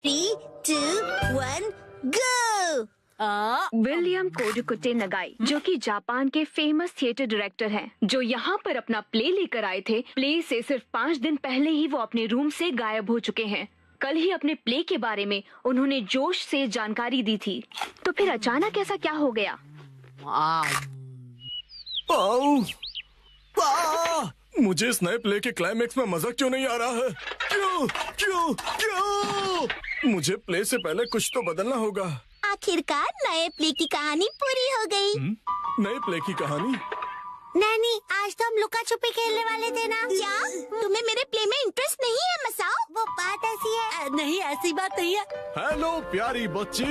3, 2, 1, go! William कोडुकुटे नगाई, जो कि Japan के फेमस थिएटर डायरेक्टर हैं, जो यहाँ पर अपना प्ले लेकर आए थे। प्ले से सिर्फ 5 दिन पहले ही वो अपने रूम से गायब हो चुके हैं। कल ही अपने प्ले के बारे में उन्होंने जोश से जानकारी दी थी, तो फिर अचानक ऐसा क्या हो गया? मुझे इस नए प्ले के क्लाइमेक्स में मजा क्यों नहीं आ रहा है? क्यों क्यों क्यों? मुझे प्ले से पहले कुछ तो बदलना होगा। आखिरकार नए प्ले की कहानी पूरी हो गई। नए प्ले की कहानी? नैनी, आज तो हम लुका छुपी खेलने वाले थे ना? क्या तुम्हें मेरे प्ले में इंटरेस्ट नहीं है मसाओ? वो बात ऐसी है। नहीं, ऐसी बात नहीं है। हेलो प्यारी बच्ची,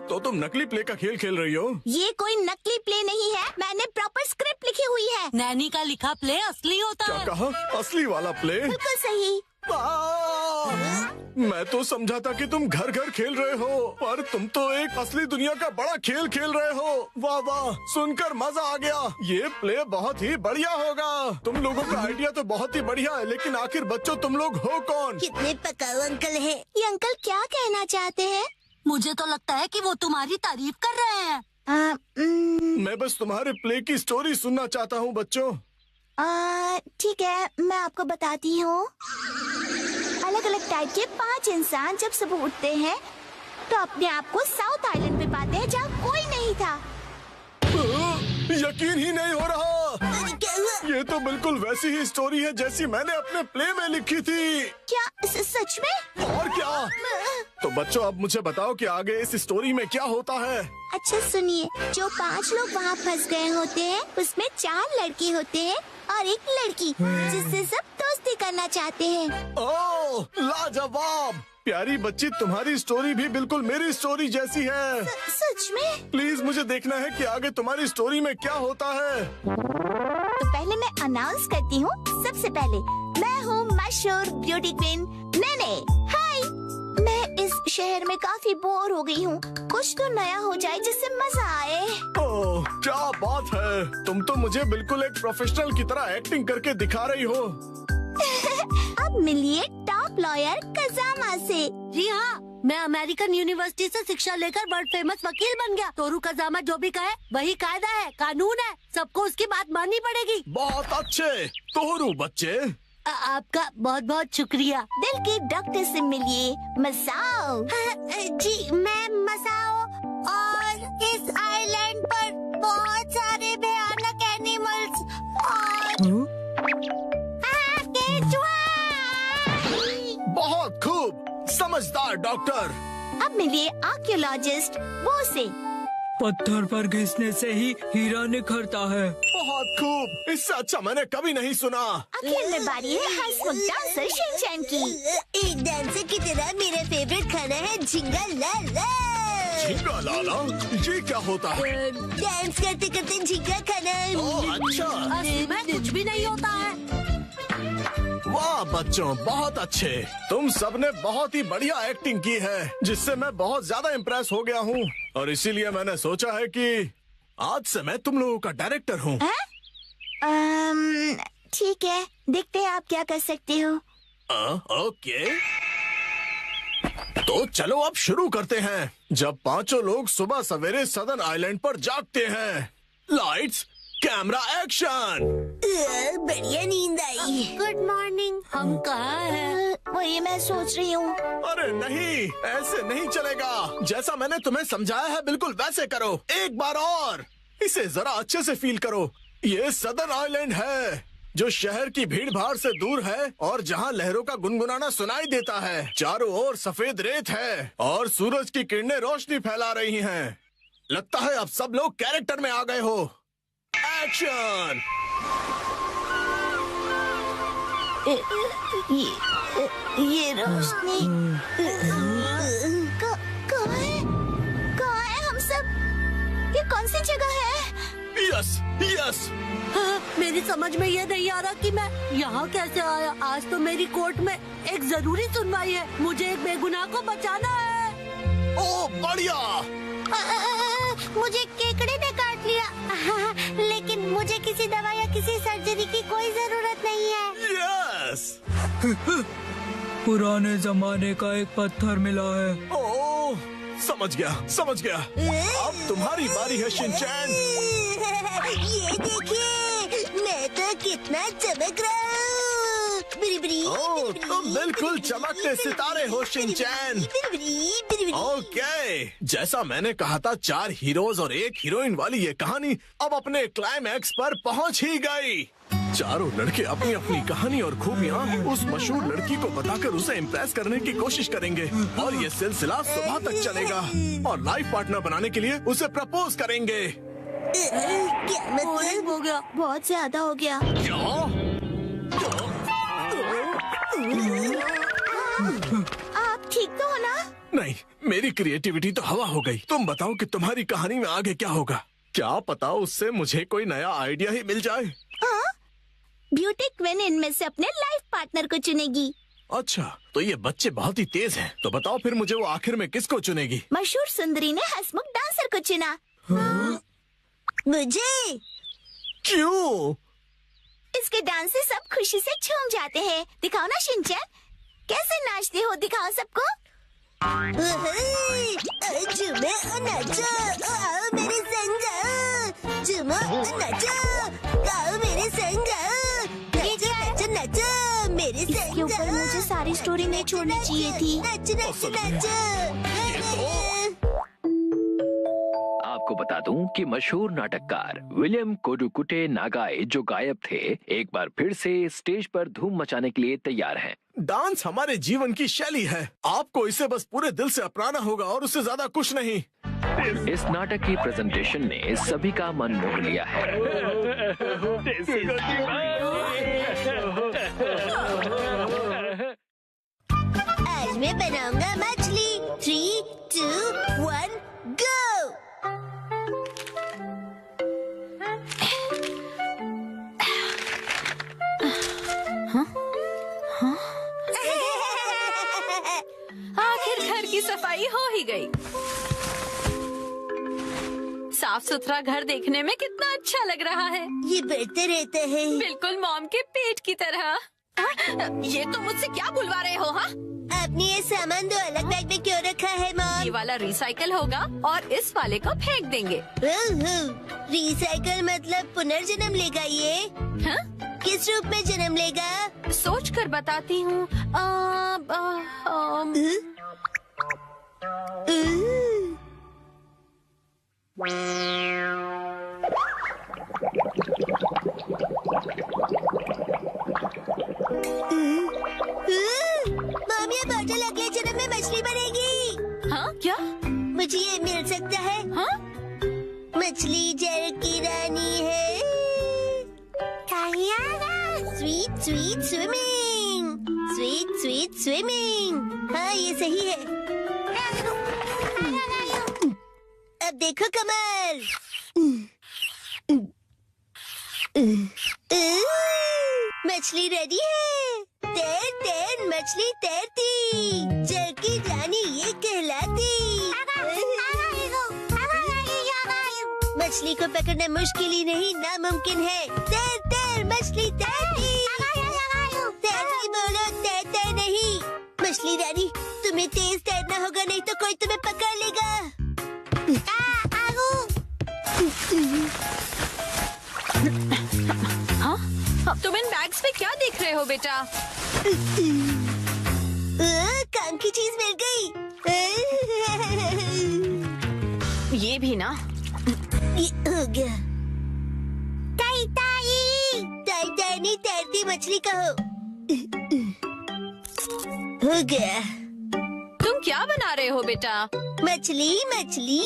तो तुम नकली प्ले का खेल खेल रही हो? ये कोई नकली प्ले नहीं है, मैंने प्रॉपर स्क्रिप्ट लिखी हुई है। नैनी का लिखा प्ले असली होता क्या है। कहा? असली वाला प्ले? बिल्कुल सही। मैं तो समझा था कि तुम घर घर खेल रहे हो, पर तुम तो एक असली दुनिया का बड़ा खेल खेल रहे हो। वाह वाह, सुनकर मजा आ गया। ये प्ले बहुत ही बढ़िया होगा। तुम लोगों का आइडिया तो बहुत ही बढ़िया है, लेकिन आखिर बच्चों तुम लोग हो कौन? कितने पकाऊ अंकल है। ये अंकल क्या कहना चाहते हैं? मुझे तो लगता है कि वो तुम्हारी तारीफ कर रहे हैं। मैं बस तुम्हारे प्ले की स्टोरी सुनना चाहता हूँ बच्चों। ठीक है, मैं आपको बताती हूँ। अलग अलग टाइप के 5 इंसान जब सुबह उठते हैं तो अपने आप को साउथ आइलैंड पे पाते हैं जहाँ कोई नहीं था। यकीन ही नहीं हो रहा। ये तो बिल्कुल वैसी ही स्टोरी है जैसी मैंने अपने प्ले में लिखी थी। क्या सच में? और क्या? तो बच्चों, अब मुझे बताओ कि आगे इस स्टोरी में क्या होता है। अच्छा सुनिए, जो 5 लोग वहाँ फंस गए होते हैं उसमें 4 लड़के होते हैं और एक लड़की, जिससे सब दोस्ती करना चाहते हैं। ओह, लाजवाब। प्यारी बच्ची, तुम्हारी स्टोरी भी बिल्कुल मेरी स्टोरी जैसी है। सच में? प्लीज मुझे देखना है कि आगे तुम्हारी स्टोरी में क्या होता है। तो पहले मैं अनाउंस करती हूँ। सबसे पहले मैं हूँ मशहूर ब्यूटी क्वीन नेने। हाय, मैं इस शहर में काफी बोर हो गई हूँ। कुछ तो नया हो जाए जिससे मजा आए। ओह, क्या बात है। तुम तो मुझे बिल्कुल एक प्रोफेशनल की तरह एक्टिंग करके दिखा रही हो। अब मिलिए टॉप लॉयर कजामा से। जी हाँ, मैं अमेरिकन यूनिवर्सिटी से शिक्षा लेकर वर्ल्ड फेमस वकील बन गया। तोरू कजामा जो भी कहे वही कायदा है, कानून है। सबको उसकी बात माननी पड़ेगी। बहुत अच्छे तोरू बच्चे। आपका बहुत बहुत शुक्रिया। दिल के डॉक्टर से मिलिए मसाओ। जी, मैं मसाओ, और इस आइलैंड पर बहुत सारे भयानक एनिमल्स और केचुआ। बहुत खूब, समझदार डॉक्टर। अब मिलिए आर्कियोलॉजिस्ट वो से। पत्थर पर घिसने से ही हीरा निखरता है। बहुत खूब, इससे अच्छा मैंने कभी नहीं सुना। आखिर में बारी है हंसमुख डांसर शिनचैन की। एक डांसर की तरह मेरा फेवरेट खाना है झिंगा लाला। झींगा लाला, ये क्या होता है? डांस करते करते झिंगा खाना। ओह, अच्छा। असली में कुछ भी नहीं होता है। वाह बच्चों, बहुत अच्छे। तुम सबने बहुत ही बढ़िया एक्टिंग की है, जिससे मैं बहुत ज्यादा इम्प्रेस हो गया हूँ। और इसीलिए मैंने सोचा है कि आज से मैं तुम लोगों का डायरेक्टर हूँ। ठीक है, देखते हैं आप क्या कर सकते हो। ओके, तो चलो अब शुरू करते हैं। जब 5 लोग सुबह सवेरे सदर्न आइलैंड पर जागते हैं। Lights, camera, action. बढ़िया नींद आई। Good morning. हम कहाँ हैं? वही मैं सोच रही हूँ। अरे नहीं, ऐसे नहीं चलेगा। जैसा मैंने तुम्हें समझाया है बिल्कुल वैसे करो। एक बार और, इसे जरा अच्छे से फील करो। ये सदर्न आइलैंड है, जो शहर की भीड़ भाड़ से दूर है और जहाँ लहरों का गुनगुनाना सुनाई देता है। चारों ओर सफेद रेत है और सूरज की किरणें रोशनी फैला रही हैं। लगता है अब सब लोग कैरेक्टर में आ गए हो। एक्शन। ये रोशनी कहाँ है? कहाँ है हम सब? ये कौन सी जगह है? Yes yes. हाँ, मेरी समझ में ये नहीं आ रहा कि मैं यहाँ कैसे आया। आज तो मेरी कोर्ट में एक जरूरी सुनवाई है। मुझे एक बेगुनाह को बचाना है। ओ बढ़िया। मुझे केकड़े ने काट लिया। लेकिन मुझे किसी दवा या किसी सर्जरी की कोई जरूरत नहीं है। यस। पुराने जमाने का एक पत्थर मिला है। ओह, समझ गया। अब तुम्हारी बारी है शिनचैन। ये देखिए, मैं तो कितना चमक रहा हूँ। बिरी ओह, तुम बिल्कुल चमकते सितारे हो शिनचैन। ओके, जैसा मैंने कहा था, 4 हीरोज और 1 हीरोइन वाली ये कहानी अब अपने क्लाइमैक्स पर पहुंच ही गई। चारों लड़के अपनी अपनी कहानी और खूबियाँ उस मशहूर लड़की को बताकर उसे इम्प्रेस करने की कोशिश करेंगे और ये सिलसिला सुबह तक चलेगा और लाइफ पार्टनर बनाने के लिए उसे प्रपोज करेंगे। क्या मतलब? हो गया। बहुत ज्यादा हो गया। आप ठीक तो हो ना? नहीं, मेरी क्रिएटिविटी तो हवा हो गई। तुम बताओ कि तुम्हारी कहानी में आगे क्या होगा? क्या पता उससे मुझे कोई नया आइडिया ही मिल जाए। ब्यूटी क्वीन इनमें से अपने लाइफ पार्टनर को चुनेगी। अच्छा, तो ये बच्चे बहुत ही तेज हैं। तो बताओ फिर मुझे वो आखिर में किसको चुनेगी? मशहूर सुंदरी ने हंसमुख डांसर को चुना। मुझे? क्यों? इसके डांस से सब खुशी से झूम जाते हैं। दिखाओ ना शिनचैन, कैसे नाचते हो, दिखाओ सबको। झूमो और नाचो, आओ मेरे संग आओ। झूमो और नाचो, आओ मेरे संग आओ। नाचो नाचो नाचो मेरे इसके संग ऊपर आओ। मुझे सारी स्टोरी नहीं छोड़नी चाहिए थी। नाचो नाचो नाचो। आपको बता दूं कि मशहूर नाटककार विलियम कोडुकुटे नागाई जो गायब थे, एक बार फिर से स्टेज पर धूम मचाने के लिए तैयार हैं। डांस हमारे जीवन की शैली है। आपको इसे बस पूरे दिल से अपनाना होगा और उससे ज्यादा कुछ नहीं। इस नाटक की प्रेजेंटेशन ने सभी का मन मोह लिया है। आज मैं बनाऊंगा मछली। 3, 2, 1, गो। आखिर घर की सफाई हो ही गई। साफ सुथरा घर देखने में कितना अच्छा लग रहा है। ये बढ़ते रहता है। बिल्कुल मॉम के पेट की तरह। ये तुम मुझसे क्या बुलवा रहे हो? हाँ, आपने ये सामान 2 अलग बैग में क्यों रखा है ये मॉम? वाला रिसाइकल होगा और इस वाले को फेंक देंगे। रिसाइकल मतलब पुनर्जन्म लेगा ये? हाँ? किस रूप में जन्म लेगा? सोच कर बताती हूँ। मॉम, ये बॉटल अगले जन्म में मछली बनेगी। हाँ क्या? मुझे ये मिल सकता है? हाँ? मछली जल की रानी है। Sweet sweet swimming, sweet sweet swimming. हाँ, ये सही है। अब देखो कमल। मछली रेडी है। तैर तैर मछली तैरती, जल की रानी ये कहलाती। मछली को पकड़ना मुश्किल ही नहीं, नामुमकिन है। तैर तैर मछली तैरती। तैरती बोलो, तैरते नहीं। मछली रानी, तुम्हें तेज तैरना होगा, नहीं तो कोई तुम्हें पकड़ लेगा। हाँ? तुम इन बैग्स में क्या देख रहे हो बेटा? काम की चीज मिल गई। ये भी ना। ये हो गया। ताई ताई, ताई ताई नहीं, तैरती मछली कहो। हो गया। तुम क्या बना रहे हो बेटा? मछली मछली,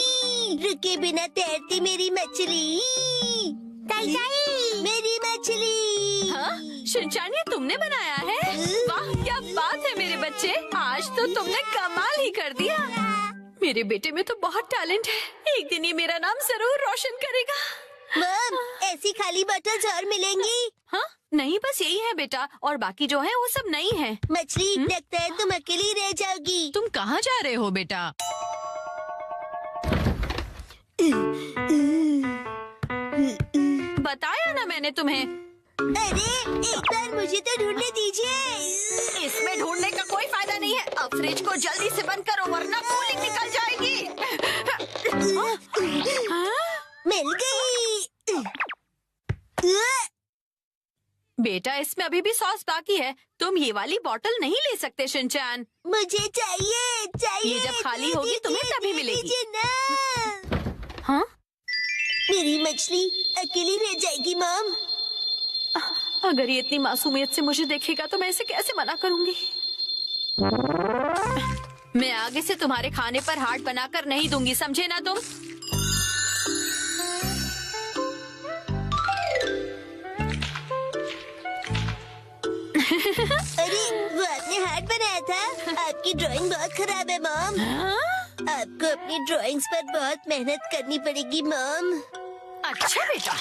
रुके बिना तैरती मेरी मछली। ताई ताई, मेरी मछली। हाँ? शिनचैन, ये तुमने बनाया है? वाह, क्या बात है मेरे बच्चे, आज तो तुमने कमाल ही कर दिया। मेरे बेटे में तो बहुत टैलेंट है, एक दिन ये मेरा नाम जरूर रोशन करेगा। मॉम, ऐसी खाली बोतल्स और मिलेंगी? हाँ? नहीं, बस यही है बेटा, और बाकी जो है वो सब नहीं है। मछली, लगता है तुम अकेली रह जाओगी। तुम कहाँ जा रहे हो बेटा? बताया ना मैंने तुम्हें। अरे एक बार मुझे तो ढूंढने दीजिए। इसमें ढूंढने का कोई फायदा नहीं है। अब फ्रिज को जल्दी से बंद करो वरना कूलिंग निकल जाएगी। मिल गई। बेटा इसमें अभी भी सॉस बाकी है। तुम ये वाली बोतल नहीं ले सकते शिनचैन। मुझे चाहिए चाहिए। ये जब खाली होगी तुम्हें तभी मिलेगी। दीजिए ना। हाँ? मेरी मछली अकेली रह जाएगी मॉम। अगर ये इतनी मासूमियत से मुझे देखेगा तो मैं इसे कैसे मना करूंगी। मैं आगे से तुम्हारे खाने पर हार्ट बनाकर नहीं दूंगी, समझे ना तुम? अरे वो आपने हार्ट बनाया था। आपकी ड्राइंग बहुत खराब है मॉम। आपको अपनी ड्राइंग्स पर बहुत मेहनत करनी पड़ेगी मॉम। अच्छा बेटा,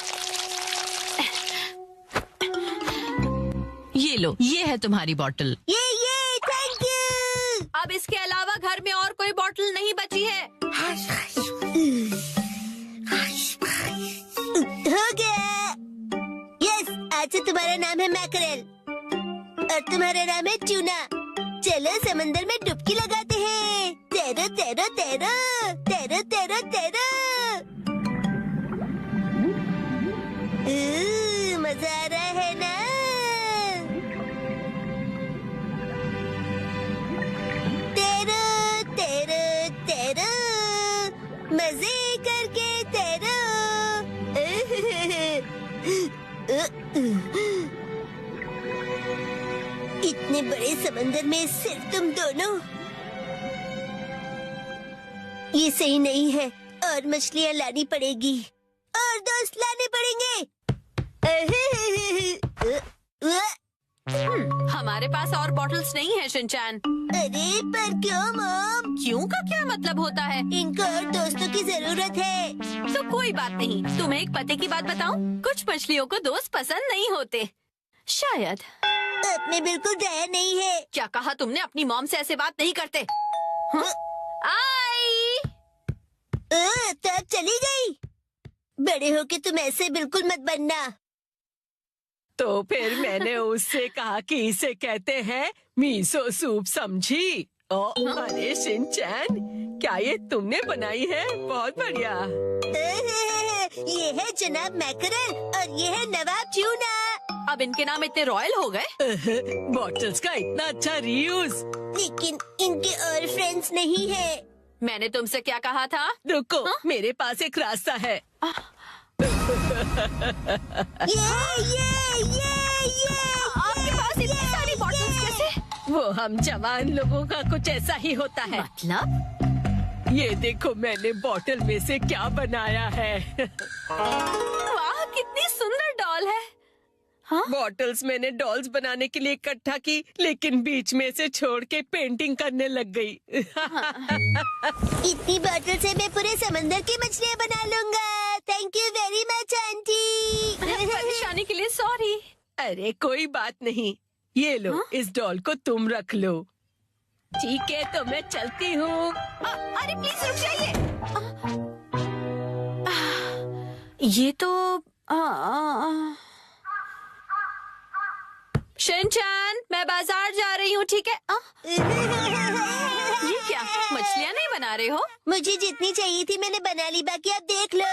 ये लो, ये है तुम्हारी बोतल। ये थैंक यू। अब इसके अलावा घर में और कोई बोतल नहीं बची है। हो गया। यस, आज से तुम्हारा नाम है मैकरेल और तुम्हारा नाम है ट्यूना। चलो समंदर में डुबकी लगाते हैं। तैरो तैरो तैरो तैरो तैरो तैरो। मजा आ रहा है ना? तैरो तैरो तैरो, मजे करके तैरो। इतने बड़े समंदर में सिर्फ तुम दोनों। ये सही नहीं है और मछलियाँ लानी पड़ेगी और दोस्त लाने पड़ेंगे। हमारे पास और बॉटल्स नहीं है शिनचैन। अरे पर क्यों मॉम? क्यों का क्या मतलब होता है? इनको और दोस्तों की जरूरत है। तो कोई बात नहीं। तुम्हें एक पते की बात बताऊं? कुछ मछलियों को दोस्त पसंद नहीं होते शायद। आपने बिल्कुल डरा नहीं है। क्या कहा तुमने? अपनी मॉम से ऐसे बात नहीं करते। हाँ? आई। तब चली गई। बड़े होके तुम ऐसे बिल्कुल मत बनना। तो फिर मैंने उससे कहा कि इसे कहते हैं मीसो सूप, समझी? अरे शिनचैन, क्या ये तुमने बनाई है? बहुत बढ़िया। ये है जनाब मैकरेल और ये है नवाब ट्यूना। अब इनके नाम इतने रॉयल हो गए। बॉटल्स का इतना अच्छा रीयूज। लेकिन इनके और फ्रेंड्स नहीं है। मैंने तुमसे क्या कहा था? रुको, मेरे पास एक रास्ता है। आपके पास इतनी सारी बॉटल्स कैसे? वो हम जवान लोगों का कुछ ऐसा ही होता है। मतलब? ये देखो मैंने बॉटल में से क्या बनाया है। वाह, कितनी सुंदर डॉल है। हाँ? बॉटल्स मैंने डॉल्स बनाने के लिए इकट्ठा की, लेकिन बीच में से छोड़ के पेंटिंग करने लग गई। इतनी बॉटल से मैं पूरे समंदर की मछलियाँ बना लूँगा। Thank you very much aunty. परेशानी के लिए सॉरी। अरे कोई बात नहीं। ये लो, हाँ? इस डॉल को तुम रख लो। ठीक है, तो मैं चलती हूँ। अरे प्लीज रुक जाइए। ये तो शिनचैन, मैं बाजार जा रही हूँ, ठीक है? ये क्या, मछलियाँ नहीं बना रहे हो? मुझे जितनी चाहिए थी मैंने बना ली, बाकी आप देख लो।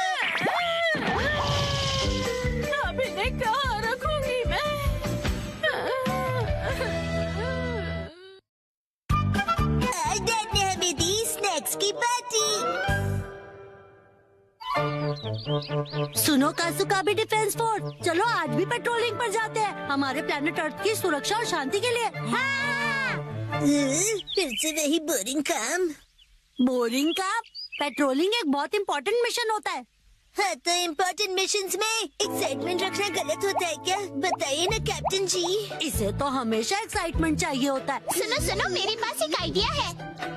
अब इन्हें कहाँ रखूंगी मैं? आज डैड ने हमें दी स्नैक्स की पार्टी। सुनो कासुका भी डिफेंस फोर्स, चलो आज भी पेट्रोलिंग पर जाते हैं हमारे प्लेनेट अर्थ की सुरक्षा और शांति के लिए। हाँ! फिर से वही बोरिंग काम। बोरिंग काम? पेट्रोलिंग एक बहुत इम्पोर्टेंट मिशन होता है। हाँ, तो इम्पोर्टेंट मिशंस में एक्साइटमेंट रखना गलत होता है क्या? बताइए ना कैप्टन जी। इसे तो हमेशा एक्साइटमेंट चाहिए होता है। सुनो सुनो, मेरे पास एक आइडिया है।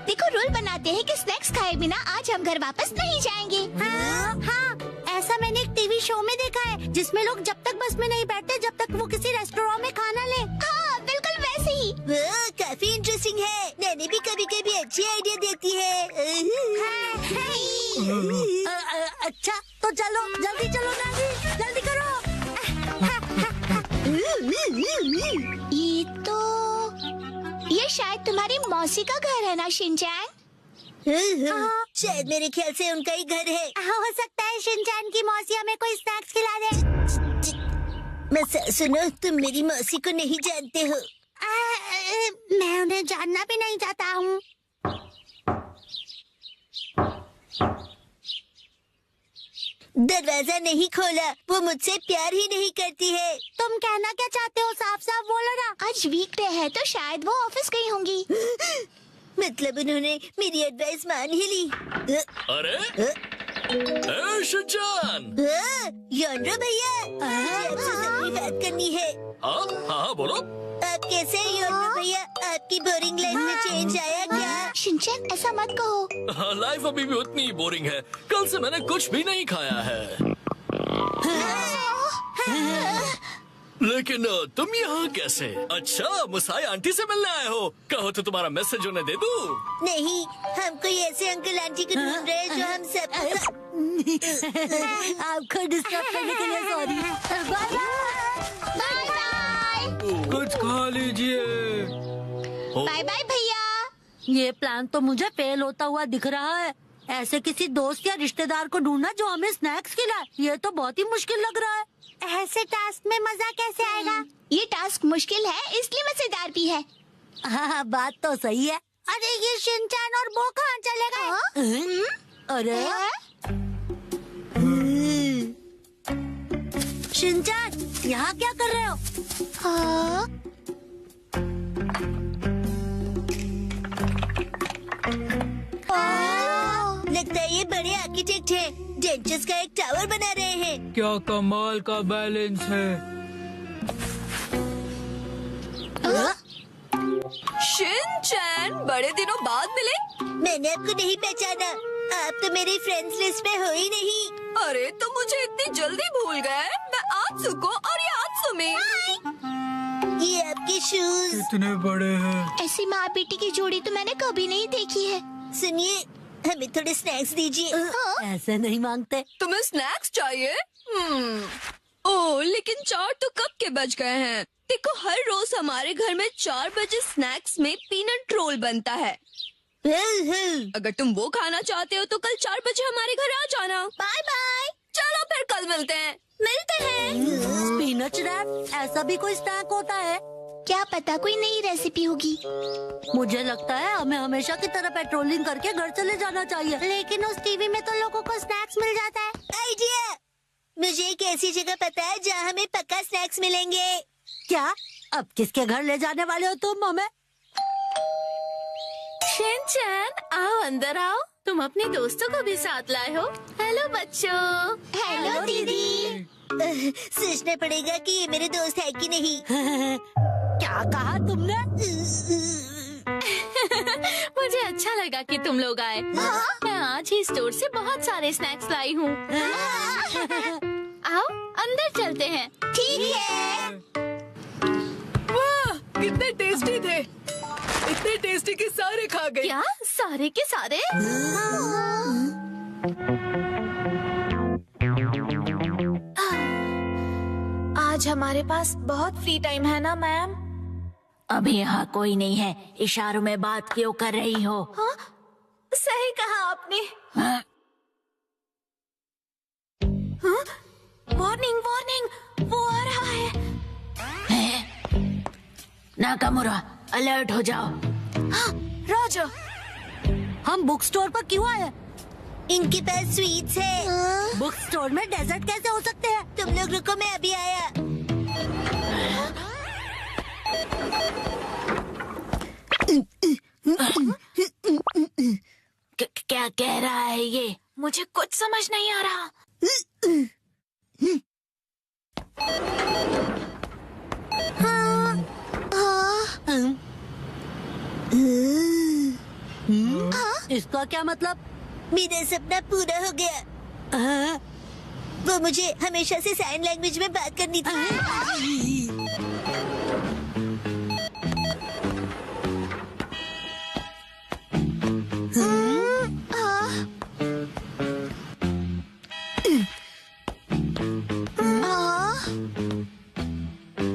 देखो, रूल बनाते हैं कि स्नैक्स खाए बिना आज हम घर वापस नहीं जाएंगे। हाँ, हाँ, ऐसा मैंने एक टीवी शो में देखा है जिसमें लोग जब तक बस में नहीं बैठते जब तक वो किसी रेस्टोरेंट में खाना ले। हाँ, बिल्कुल वैसे ही। वो काफी इंटरेस्टिंग है। नैनी भी कभी कभी अच्छी आइडिया देती है। अच्छा तो चलो, जल्दी चलो नानी, जल्दी करो। ये शायद तुम्हारी मौसी का घर है ना शिनचैन? शायद मेरे ख्याल से उनका ही घर है। हो सकता है शिनचैन की मौसी हमें कोई स्नैक्स खिला दे। मैं सुनो, तुम मेरी मौसी को नहीं जानते हो। मैं उन्हें जानना भी नहीं चाहता हूँ। दरवाजा नहीं खोला, वो मुझसे प्यार ही नहीं करती है। तुम कहना क्या चाहते हो? साफ साफ बोलो ना। आज वीकडे है तो शायद वो ऑफिस गई होंगी। मतलब उन्होंने मेरी एडवाइस मान ही ली। अरे शिनचैन! योंड्रो भैया, मुझे आपसे जरूरी बात करनी है। हाँ हाँ बोलो। आप कैसे हैं योंड्रो भैया? आपकी बोरिंग लाइफ में चेंज आया क्या? शिनचैन ऐसा मत कहो। लाइफ अभी भी उतनी ही बोरिंग है। कल से मैंने कुछ भी नहीं खाया है। लेकिन तुम यहाँ कैसे? अच्छा, मुसाई आंटी से मिलने आए हो। कहो तो तुम्हारा मैसेज उन्हें दे दूँ? नहीं, हम कोई ऐसे अंकल आंटी को ढूंढ रहे हैं जो हम सब। आपको डिस्टर्ब करने के लिए सॉरी। Bye bye. कुछ खा लीजिए। बाय बाय भैया। ये प्लान तो मुझे फेल होता हुआ दिख रहा है। ऐसे किसी दोस्त या रिश्तेदार को ढूंढना जो हमें स्नैक्स खिलाए, ये तो बहुत ही मुश्किल लग रहा है। ऐसे टास्क में मजा कैसे आएगा? ये टास्क मुश्किल है इसलिए मजेदार भी है। हाँ, बात तो सही है। अरे ये शिनचैन और वो कहाँ चले गए? अरे शिनचैन, यहाँ क्या कर रहे हो? हाँ? लगता है ये बड़े आर्किटेक्ट हैं। डेंचर्स का एक टावर बना रहे हैं। क्या कमाल का बैलेंस है। शिनचैन, बड़े दिनों बाद मिले। मैंने आपको नहीं पहचाना। आप तो मेरी फ्रेंड्स लिस्ट में हो ही नहीं। अरे तुम मुझे इतनी जल्दी भूल गए। मैं आत्सुको और ये आत्सुमी। ये आपके शूज। इतने बड़े हैं। ऐसी माँ बेटी की जोड़ी तो मैंने कभी नहीं देखी है। सुनिए, हमें थोड़े स्नैक्स दीजिए। ऐसे नहीं मांगते। तुम्हें स्नैक्स चाहिए? ओह, लेकिन 4 तो कब के बज गए हैं। देखो, हर रोज हमारे घर में 4 बजे स्नैक्स में पीनट रोल बनता है। अगर तुम वो खाना चाहते हो तो कल 4 बजे हमारे घर आ जाना। Bye bye. चलो फिर कल मिलते हैं। मिलते हैं। स्पिनच रैप, ऐसा भी कोई स्नैक होता है? क्या पता कोई नई रेसिपी होगी। मुझे लगता है हमें हमेशा की तरह पेट्रोलिंग करके घर चले जाना चाहिए। लेकिन उस टीवी में तो लोगों को स्नैक्स मिल जाता है। आइडिया! मुझे एक ऐसी जगह पता है जहाँ हमें पक्का स्नैक्स मिलेंगे। क्या? अब किसके घर ले जाने वाले हो तुम हमें? शिनचैन, आओ अंदर आओ। तुम अपने दोस्तों को भी साथ लाए हो। हेलो बच्चों। हेलो दीदी। सोचना पड़ेगा कि ये मेरे दोस्त है कि नहीं। क्या कहा तुमने? मुझे अच्छा लगा कि तुम लोग आए। मैं आज ही स्टोर से बहुत सारे स्नैक्स लाई हूँ। आओ अंदर चलते हैं। ठीक है। वाह, कितने टेस्टी थे। इतने टेस्टी कि सारे खा गए। क्या सारे के सारे? आज हमारे पास बहुत फ्री टाइम है ना मैम? अभी यहाँ कोई नहीं है। इशारों में बात क्यों कर रही हो? हाँ, सही कहा आपने। हाँ? वार्निंग वार्निंग, वो आ रहा है। नाकामुरा, अलर्ट हो जाओ। हाँ, राजा। हम बुक स्टोर पर क्यों आए? इनके पास स्वीट्स है। बुक स्टोर में डेजर्ट कैसे हो सकते हैं? तुम लोग रुको, मैं अभी आया। क्या कह रहा है ये? मुझे कुछ समझ नहीं आ रहा। इसका क्या मतलब? मेरा सपना पूरा हो गया। वो मुझे हमेशा से साइन लैंग्वेज में बात करनी थी।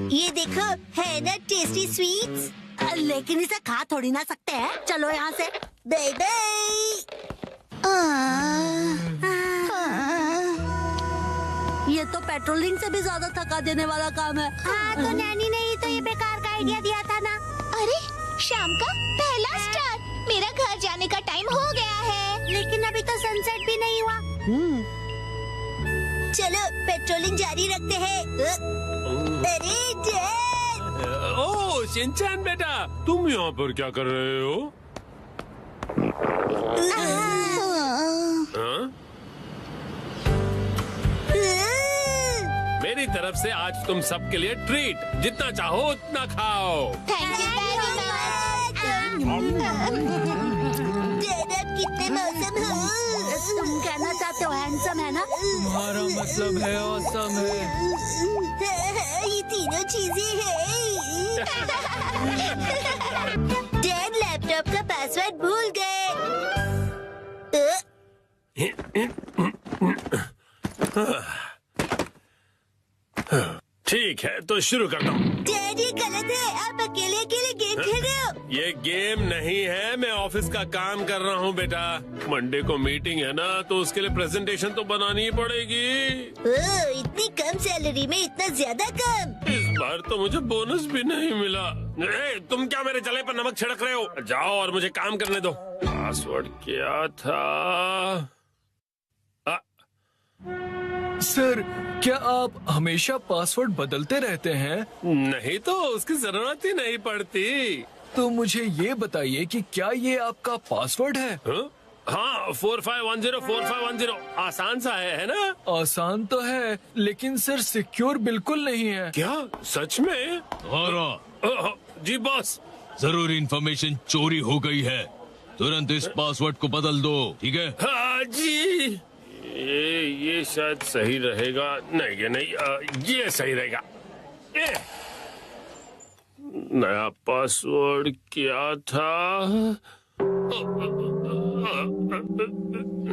ये ना टेस्टी स्वीट्स। लेकिन इसे खा थोड़ी ना सकते हैं। चलो यहाँ से। Bye bye. ये तो पेट्रोलिंग से भी ज्यादा थका देने वाला काम है। हाँ, तो नैनी ने ही तो ये बेकार का आइडिया दिया था ना। अरे शाम का पहला स्टार। मेरा घर जाने का टाइम हो गया है। लेकिन अभी तो सनसेट भी नहीं हुआ। चलो पेट्रोलिंग जारी रखते हैं। अरे डैड। ओह शिनचैन बेटा, तुम यहाँ पर क्या कर रहे हो? हाँ? मेरी तरफ से आज तुम सबके लिए ट्रीट, जितना चाहो उतना खाओ। Thank you very much. Dad आप कितने मौसम हो। तुम कहना चाहते हो हैंडसम है ना? तुम्हारा मतलब है ऑसम है। ये तीनों चीजें हैं। डैड लैपटॉप का पासवर्ड भूल गए। ठीक है तो शुरू करता हूँ। डैड ये गलत है, आप अकेले अकेले गेम खेल रहे हो। ये गेम नहीं है, मैं ऑफिस का काम कर रहा हूँ बेटा। मंडे को मीटिंग है ना, तो उसके लिए प्रेजेंटेशन तो बनानी ही पड़ेगी। ओह, इतनी कम सैलरी में इतना ज्यादा काम। इस बार तो मुझे बोनस भी नहीं मिला। तुम क्या मेरे जले पर नमक छिड़क रहे हो? जाओ और मुझे काम करने दो। पासवर्ड क्या था? सर, क्या आप हमेशा पासवर्ड बदलते रहते हैं? नहीं तो उसकी जरूरत ही नहीं पड़ती। तो मुझे ये बताइए कि क्या ये आपका पासवर्ड है? हाँ 45104510। आसान सा है ना? आसान तो है, लेकिन सर सिक्योर बिल्कुल नहीं है। क्या सच में? जी बॉस। जरूरी इंफॉर्मेशन चोरी हो गई है, तुरंत इस पासवर्ड को बदल दो, ठीक है? हाँ जी। ये शायद सही रहेगा। नहीं ये नहीं, ये सही रहेगा। नया पासवर्ड क्या था?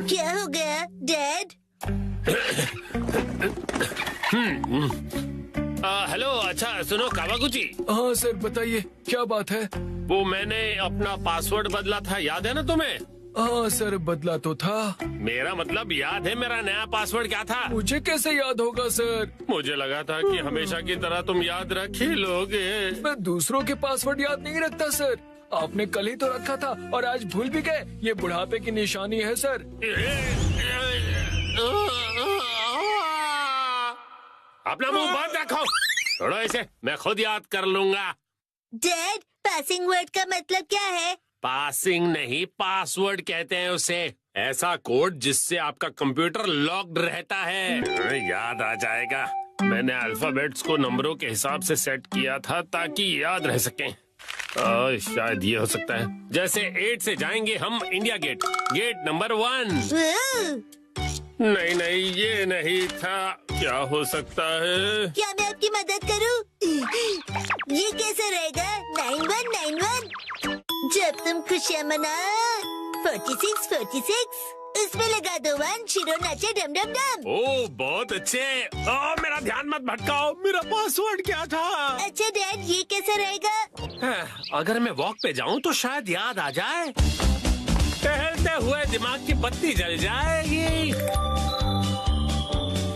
क्या हो गया डैड? हेलो, अच्छा सुनो कावागुची। हाँ सर बताइए, क्या बात है? वो मैंने अपना पासवर्ड बदला था, याद है ना तुम्हें? हाँ सर बदला तो था। मेरा मतलब याद है मेरा नया पासवर्ड क्या था? मुझे कैसे याद होगा सर? मुझे लगा था कि हमेशा की तरह तुम याद रख ही लोगे। मैं दूसरों के पासवर्ड याद नहीं रखता सर। आपने कल ही तो रखा था और आज भूल भी गए। ये बुढ़ापे की निशानी है सर। अपना मुंह बंद रखो। छोड़ो इसे, मैं खुद याद कर लूंगा। डैड पासिंग वर्ड का मतलब क्या है? पासिंग नहीं, पासवर्ड कहते हैं उसे। ऐसा कोड जिससे आपका कंप्यूटर लॉक्ड रहता है। याद आ जाएगा। मैंने अल्फाबेट्स को नंबरों के हिसाब से सेट किया था ताकि याद रह सकें। शायद ये हो सकता है। जैसे 8 से जाएंगे हम इंडिया गेट, गेट नंबर 1। नहीं नहीं ये नहीं था। क्या हो सकता है? क्या मैं आपकी मदद करूं? ये कैसे रहेगा? 9191। जब तुम खुशियाँ मना 46 इसमें लगा दो 1, शिरो नाचे डम डम डम। ओह बहुत अच्छे। मेरा ध्यान मत भटकाओ, मेरा पासवर्ड क्या था? अच्छा डैड ये कैसे रहेगा? अगर मैं वॉक पे जाऊं तो शायद याद आ जाए। टहलते हुए दिमाग की बत्ती जल जाएगी।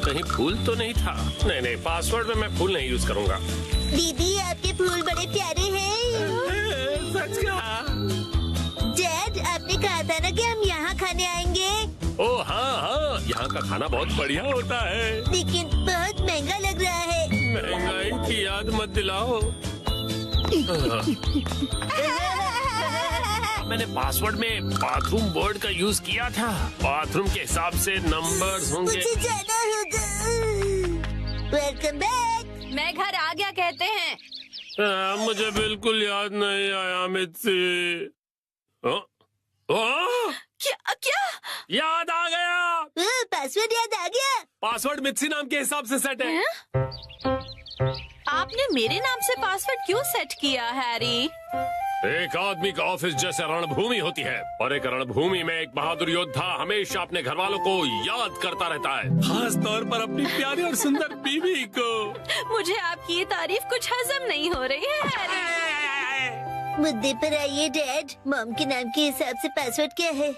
कहीं फूल तो नहीं था? नहीं नहीं, पासवर्ड में मैं फूल नहीं यूज करूंगा। दीदी आपके फूल बड़े प्यारे हैं। सच कहा। डैड आपने कहा था ना कि हम यहाँ खाने आएंगे। ओह हाँ हाँ, यहाँ का खाना बहुत बढ़िया होता है। लेकिन बहुत महंगा लग रहा है। महंगाई की याद मत दिलाओ। मैंने पासवर्ड में बाथरूम वर्ड का यूज किया था। बाथरूम के हिसाब से नंबर्स होंगे। मुझे जाना होगा। Welcome back. मैं घर आ गया कहते हैं। मुझे बिल्कुल याद नहीं आया मित्सी। क्या क्या? याद आ गया। पासवर्ड याद आ गया। पासवर्ड मित्सी नाम के हिसाब से सेट है। आपने मेरे नाम से पासवर्ड क्यों सेट किया हैरी? एक आदमी का ऑफिस जैसे रणभूमि होती है और एक रणभूमि में एक बहादुर योद्धा हमेशा अपने घर वालों को याद करता रहता है, खास तौर पर अपनी प्यारी और सुंदर बीवी को। मुझे आपकी ये तारीफ कुछ हजम नहीं हो रही है हैरी। मुद्दे पर आइए डैड। मॉम के नाम के हिसाब से पासवर्ड क्या है?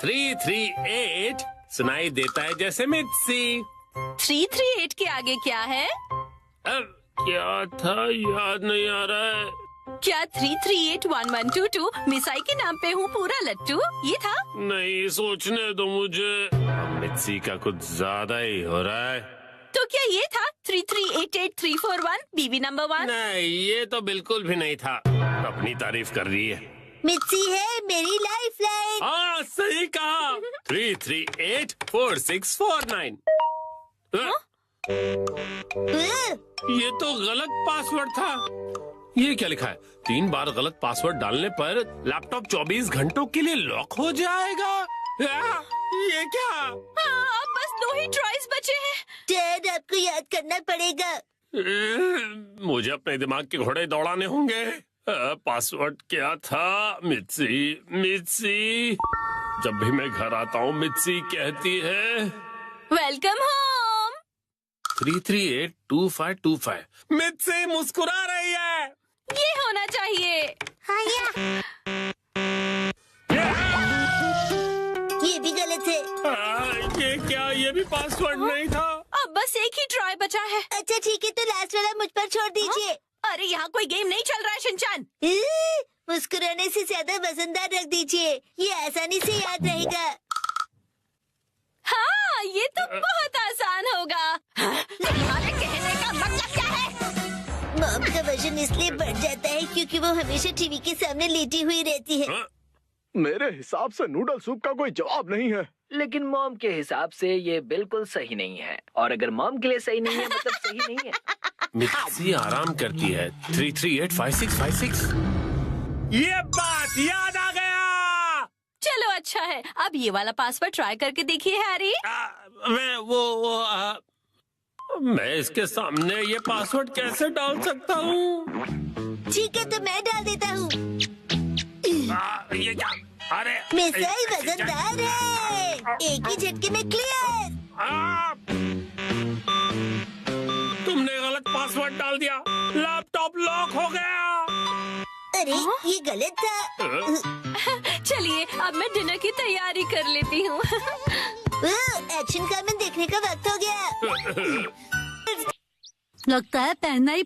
338 सुनाई देता है जैसे मित्सी। 338 के आगे क्या है? क्या था याद नहीं आ रहा है। क्या 3381122 मिसाई के नाम पे हूँ पूरा लट्टू, ये था? नहीं, सोचने दो मुझे। मित्सी का कुछ ज्यादा ही हो रहा है। तो क्या ये था 3388341 बीबी नंबर 1? नहीं, ये तो बिल्कुल भी नहीं था। अपनी तारीफ कर रही है। मित्सी है मेरी लाइफ लाइन। हाँ, सही कहा। 3384649। ये तो गलत पासवर्ड था। ये क्या लिखा है? 3 बार गलत पासवर्ड डालने पर लैपटॉप 24 घंटों के लिए लॉक हो जाएगा। ये क्या? अब बस 2 ही ट्राइज बचे हैं। डैड आपको याद करना पड़ेगा। मुझे अपने दिमाग के घोड़े दौड़ाने होंगे। पासवर्ड क्या था? मित्सी मित्सी। जब भी मैं घर आता हूँ मित्सी कहती है वेलकम होम। 3382525। मित्सी मुस्कुरा रही है। ये होना चाहिए। हाँ ये भी गलत है। ये क्या? ये भी पासवर्ड नहीं था। अब बस एक ही ट्राई बचा है। अच्छा ठीक है, तो लास्ट वाला मुझ पर छोड़ दीजिए। अरे यहाँ कोई गेम नहीं चल रहा है शिनचान। मुस्कुराने से ज्यादा वजनदार रख दीजिए, ये आसानी से याद रहेगा। हाँ, ये तो बहुत आसान होगा। तुम्हारे कहने का मतलब क्या है? मॉम का वजन इसलिए बढ़ जाता है क्योंकि वो हमेशा टीवी के सामने लेटी हुई रहती है। मेरे हिसाब से नूडल सूप का कोई जवाब नहीं है। लेकिन मॉम के हिसाब से ये बिल्कुल सही नहीं है, और अगर मॉम के लिए सही नहीं है मतलब सही नहीं है। मित्सी आराम करती है। 3385656। ये बात याद आ गया। चलो अच्छा है, अब ये वाला पासवर्ड ट्राई करके देखिए हैरी। मैं इसके सामने ये पासवर्ड कैसे डाल सकता हूँ? ठीक है, तो मैं डाल देता हूँ। ये क्या? अरे मिसाई वजनदार है, एक ही झटके में क्लियर। तुमने गलत पासवर्ड डाल दिया, लैपटॉप लॉक हो गया। अरे ये गलत था। चलिए अब मैं डिनर की तैयारी कर लेती हूँ। एक्शन कार्मेन देखने का वक्त हो गया। लगता है पहनना ही